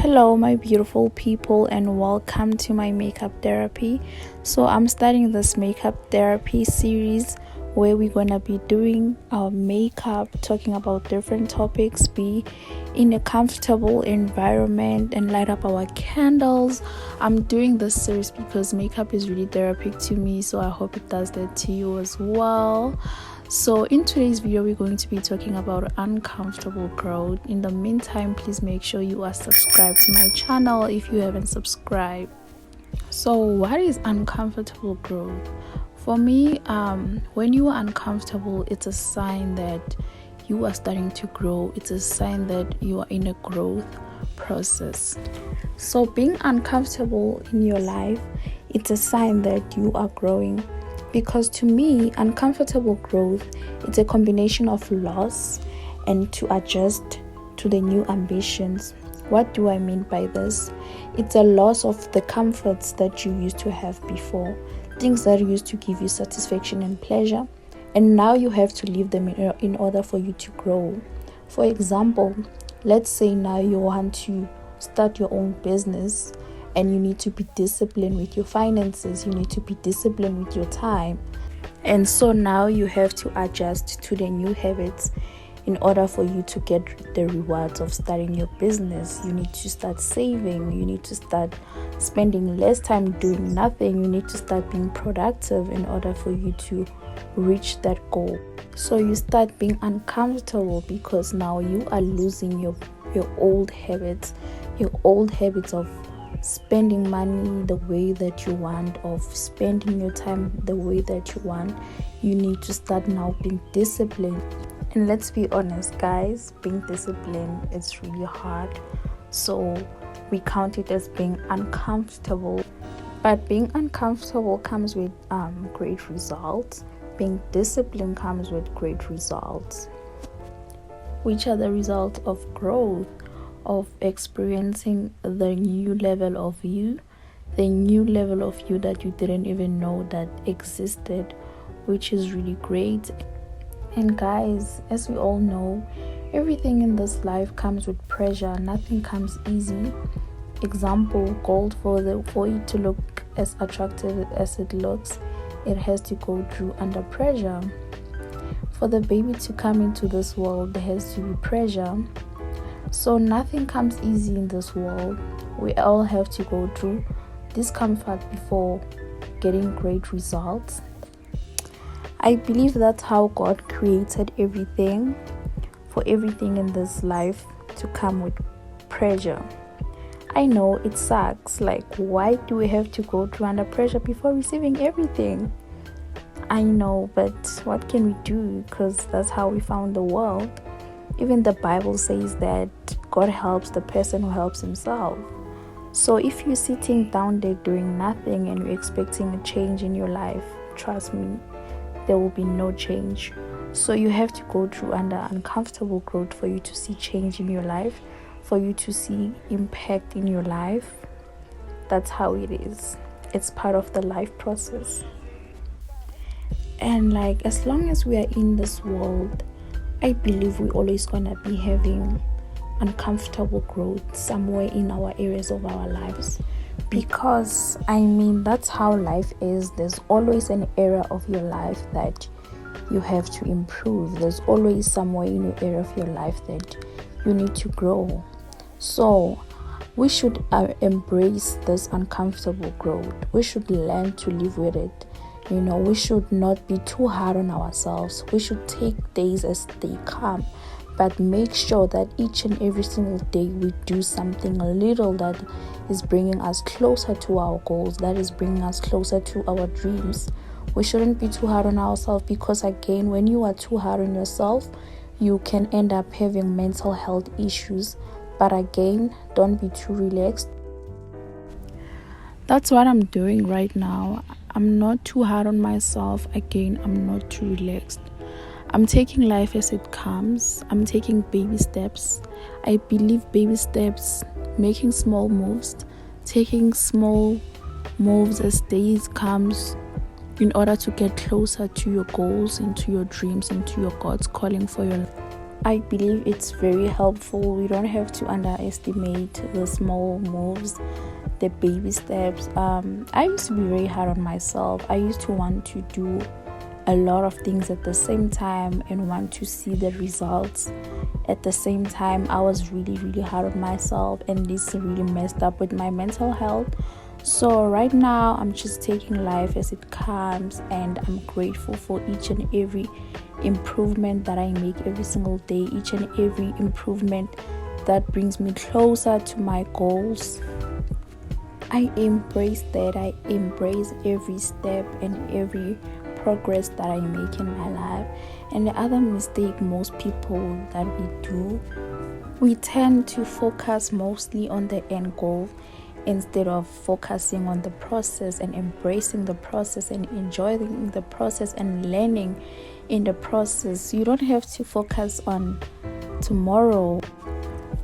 Hello, my beautiful people, and welcome to my makeup therapy. So, I'm starting this makeup therapy series where we're gonna be doing our makeup, talking about different topics, be in a comfortable environment, and light up our candles. I'm doing this series because makeup is really therapeutic to me, so I hope it does that to you as well. So in today's video, we're going to be talking about uncomfortable growth. In the meantime, please make sure you are subscribed to my channel if you haven't subscribed. So what is uncomfortable growth? For me, when you are uncomfortable, it's a sign that you are starting to grow. It's a sign that you are in a growth process. So being uncomfortable in your life, it's a sign that you are growing. Because to me, uncomfortable growth is a combination of loss and to adjust to the new ambitions. What do I mean by this? It's a loss of the comforts that you used to have before, things that used to give you satisfaction and pleasure, and now you have to leave them in order for you to grow. For example, let's say now you want to start your own business, and you need to be disciplined with your finances, you need to be disciplined with your time. And so now you have to adjust to the new habits in order for you to get the rewards of starting your business. You need to start saving, you need to start spending less time doing nothing, you need to start being productive in order for you to reach that goal. So you start being uncomfortable because now you are losing your old habits of spending money the way that you want, of spending your time the way that you want. You need to start now being disciplined. And let's be honest, guys, being disciplined is really hard. So we count it as being uncomfortable. But being uncomfortable comes with great results. Being disciplined comes with great results, which are the result of growth, of experiencing the new level of you that you didn't even know that existed, which is really great. And guys, as we all know, everything in this life comes with pressure. Nothing comes easy. Example, gold, for it to look as attractive as it looks, it has to go through under pressure. For the baby to come into this world, there has to be pressure. So nothing comes easy in this world. We all have to go through discomfort before getting great results. I believe that's how God created everything, for everything in this life to come with pressure. I know it sucks. Like, why do we have to go through under pressure before receiving everything? I know, but what can we do? Because that's how we found the world. Even the Bible says that God helps the person who helps himself. So if you're sitting down there doing nothing and you're expecting a change in your life, trust me, there will be no change. So you have to go through under uncomfortable growth for you to see change in your life, for you to see impact in your life. That's how it is. It's part of the life process. And like, as long as we are in this world, I believe we're always gonna be having uncomfortable growth somewhere in our areas of our lives, because that's how life is. There's always an area of your life that you have to improve. There's always somewhere in your area of your life that you need to grow. So we should embrace this uncomfortable growth. We should learn to live with it. We should not be too hard on ourselves. We should take days as they come, but make sure that each and every single day we do something a little that is bringing us closer to our goals, that is bringing us closer to our dreams. We shouldn't be too hard on ourselves, because again, when you are too hard on yourself, you can end up having mental health issues. But again, don't be too relaxed. That's what I'm doing right now. I'm not too hard on myself. Again, I'm not too relaxed. I'm taking life as it comes. I'm taking baby steps. I believe baby steps, making small moves, taking small moves as days comes in order to get closer to your goals, into your dreams, into your God's calling for your life. I believe it's very helpful. We don't have to underestimate the small moves, the baby steps. I used to be very hard on myself. I used to want to do a lot of things at the same time and want to see the results at the same time. I was really, really hard on myself, and this really messed up with my mental health. So right now I'm just taking life as it comes, and I'm grateful for each and every improvement that I make every single day, each and every improvement that brings me closer to my goals. I embrace that. I embrace every step and every progress that I make in my life. And the other mistake most people that we do, we tend to focus mostly on the end goal instead of focusing on the process and embracing the process and enjoying the process and learning in the process. You don't have to focus on tomorrow.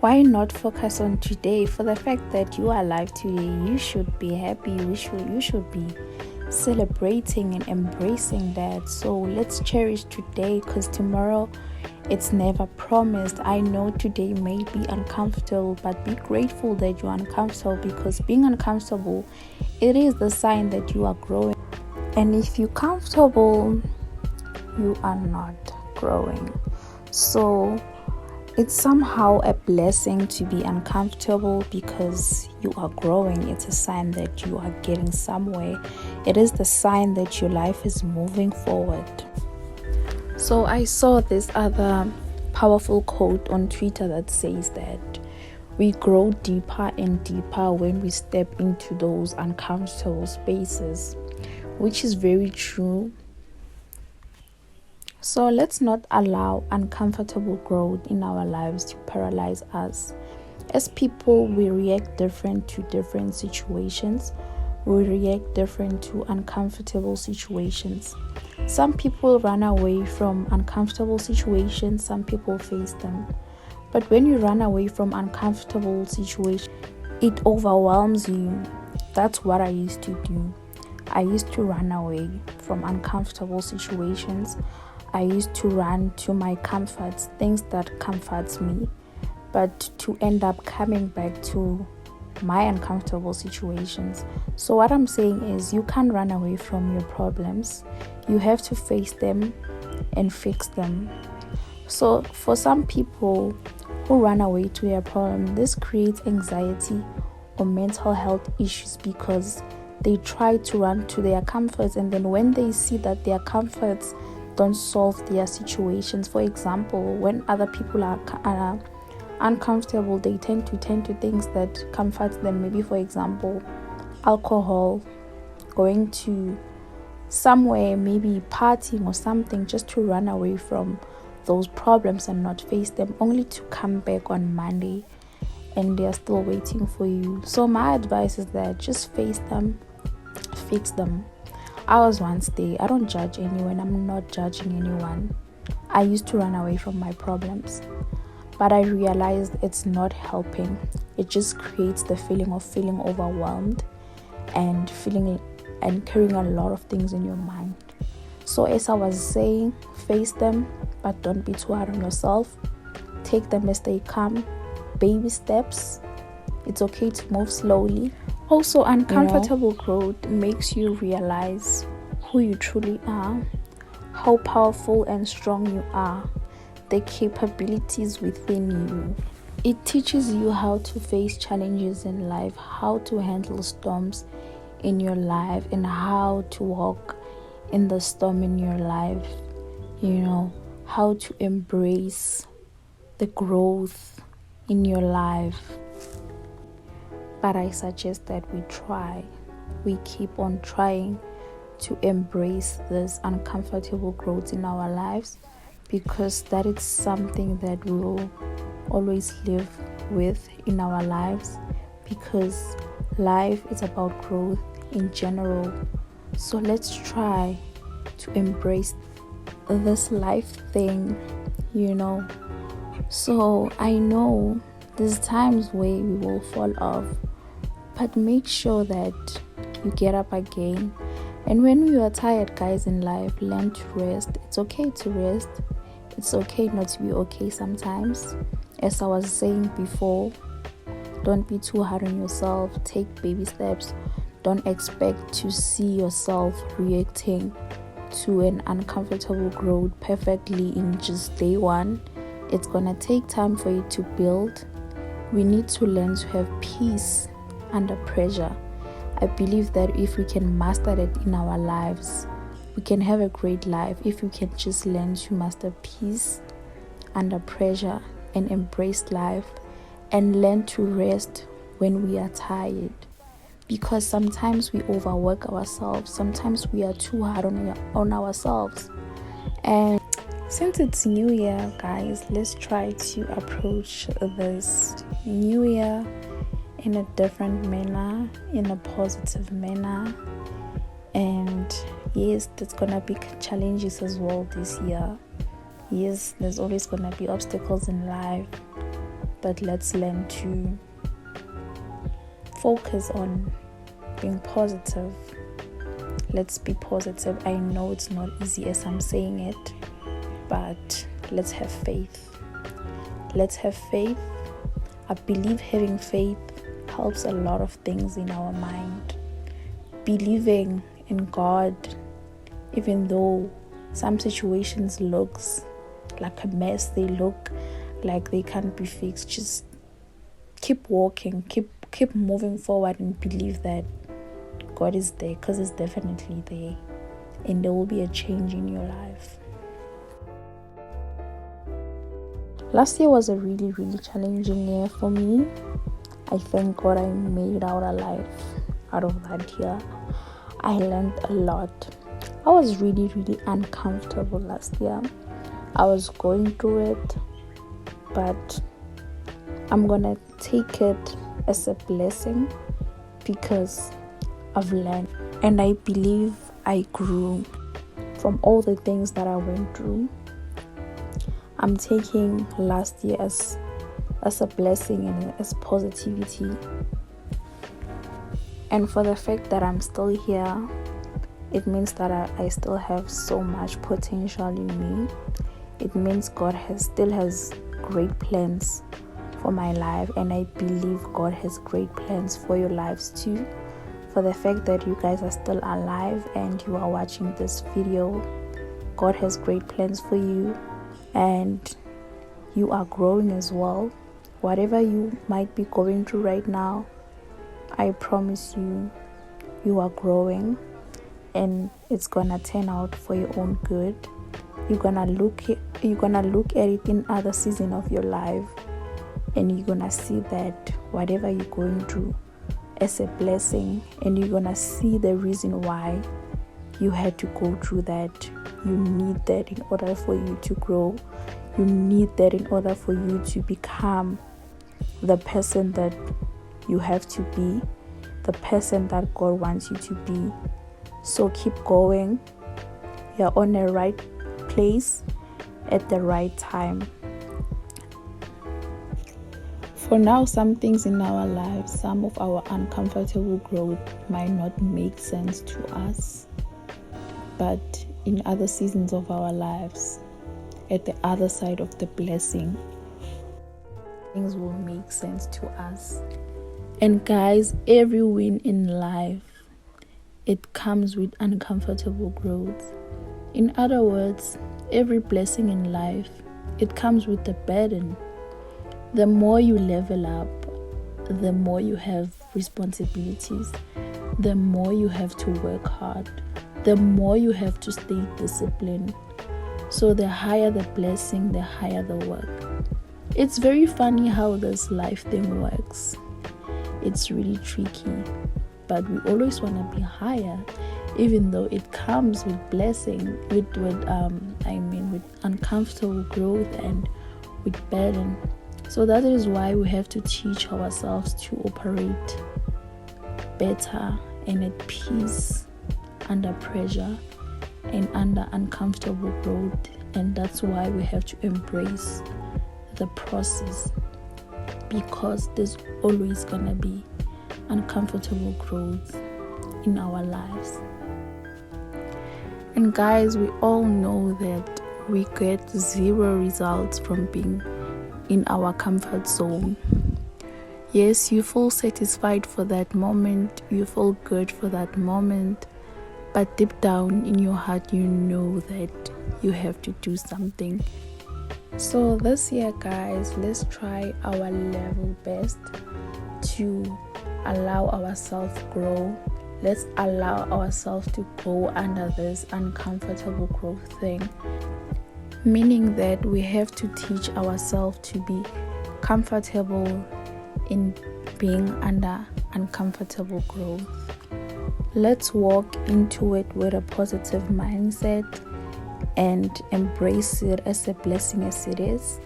Why not focus on today? For the fact that you are alive today, you should be happy. You should be celebrating and embracing that. So let's cherish today, because tomorrow, it's never promised. I know today may be uncomfortable, but be grateful that you're uncomfortable, because being uncomfortable, it is the sign that you are growing. And if you're comfortable, you are not growing. So it's somehow a blessing to be uncomfortable, because you are growing. It's a sign that you are getting somewhere. It is the sign that your life is moving forward. So I saw this other powerful quote on Twitter that says that we grow deeper and deeper when we step into those uncomfortable spaces, which is very true. So let's not allow uncomfortable growth in our lives to paralyze us. As people, we react different to different situations. We react different to uncomfortable situations. Some people run away from uncomfortable situations, some people face them. But when you run away from uncomfortable situations, it overwhelms you. That's what I used to do. I used to run away from uncomfortable situations. I used to run to my comforts, things that comforts me, but to end up coming back to my uncomfortable situations. So what I'm saying is, you can't run away from your problems. You have to face them and fix them. So for some people who run away to their problem, this creates anxiety or mental health issues, because they try to run to their comforts, and then when they see that their comforts don't solve their situations, for example, when other people are uncomfortable, they tend to things that comfort them. Maybe, for example, alcohol, going to somewhere, maybe partying or something, just to run away from those problems and not face them, only to come back on Monday and they are still waiting for you. So my advice is that just face them, fix them. I was once there. I don't judge anyone. I'm not judging anyone. I used to run away from my problems, but I realized it's not helping. It just creates the feeling of feeling overwhelmed and carrying a lot of things in your mind. So as I was saying, face them, but don't be too hard on yourself. Take them as they come. Baby steps. It's okay to move slowly. Also, uncomfortable growth makes you realize who you truly are, how powerful and strong you are, the capabilities within you. It teaches you how to face challenges in life, how to handle storms in your life, and how to walk in the storm in your life. How to embrace the growth in your life. But I suggest that we keep on trying to embrace this uncomfortable growth in our lives, because that is something that we will always live with in our lives, because life is about growth in general. So let's try to embrace this life thing, So I know there's times where we will fall off, but make sure that you get up again. And when you are tired, guys, in life, learn to rest. It's okay to rest. It's okay not to be okay sometimes. As I was saying before, don't be too hard on yourself. Take baby steps. Don't expect to see yourself reacting to an uncomfortable growth perfectly in just day one. It's gonna take time for you to build. We need to learn to have peace under pressure. I believe that if we can master that in our lives, we can have a great life. If we can just learn to master peace under pressure and embrace life and learn to rest when we are tired. Because sometimes we overwork ourselves, sometimes we are too hard on ourselves. And since it's New Year, guys, let's try to approach this New Year in a different manner, in a positive manner. And yes, there's gonna be challenges as well this year. Yes, there's always gonna be obstacles in life, but let's learn to focus on being positive. Let's be positive. I know it's not easy as I'm saying it, but let's have faith. Let's have faith. I believe having faith helps a lot of things in our mind. Believing in God, even though some situations looks like a mess, they look like they can't be fixed, just keep walking, keep moving forward, and believe that God is there, because it's definitely there, and there will be a change in your life. Last year was a really, really challenging year for me. I thank God I made it out alive out of that year. I learned a lot. I was really, really uncomfortable last year. I was going through it, but I'm gonna take it as a blessing because I've learned, and I believe I grew from all the things that I went through. I'm taking last year as a blessing and as positivity. And for the fact that I'm still here, it means that I still have so much potential in me. It means God still has great plans for my life, and I believe God has great plans for your lives too. For the fact that you guys are still alive and you are watching this video, God has great plans for you, and you are growing as well. Whatever you might be going through right now, I promise you, you are growing, and it's gonna turn out for your own good. You're gonna look at it in other season of your life, and you're gonna see that whatever you're going through as a blessing, and you're gonna see the reason why you had to go through that. You need that in order for you to grow. You need that in order for you to become the person that you have to be, the person that God wants you to be. So keep going. You're on the right place at the right time. For now, some things in our lives, some of our uncomfortable growth might not make sense to us, but in other seasons of our lives, at the other side of the blessing, things will make sense to us. And guys, every win in life, it comes with uncomfortable growth. In other words, every blessing in life, it comes with a burden. The more you level up, the more you have responsibilities, the more you have to work hard, the more you have to stay disciplined. So the higher the blessing, the higher the work. It's very funny how this life thing works. It's really tricky, but we always want to be higher, even though it comes with blessing, with uncomfortable growth and with burden. So that is why we have to teach ourselves to operate better and at peace under pressure and under uncomfortable growth. And that's why we have to embrace the process, because there's always gonna be uncomfortable growth in our lives. And guys, we all know that we get zero results from being in our comfort zone. Yes, you feel satisfied for that moment, you feel good for that moment, but deep down in your heart, you know that you have to do something. So this year, guys, let's try our level best to allow ourselves grow. Let's allow ourselves to go under this uncomfortable growth thing, meaning that we have to teach ourselves to be comfortable in being under uncomfortable growth. Let's walk into it with a positive mindset and embrace it as a blessing as it is.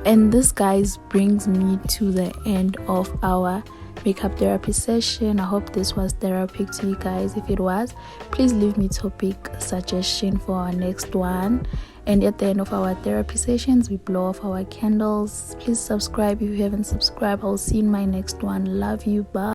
And this, guys, brings me to the end of our makeup therapy session. I hope this was therapeutic to you guys. If it was, please leave me topic suggestion for our next one. And at the end of our therapy sessions, we blow off our candles. Please subscribe if you haven't subscribed. I'll see you in my next one. Love you. Bye.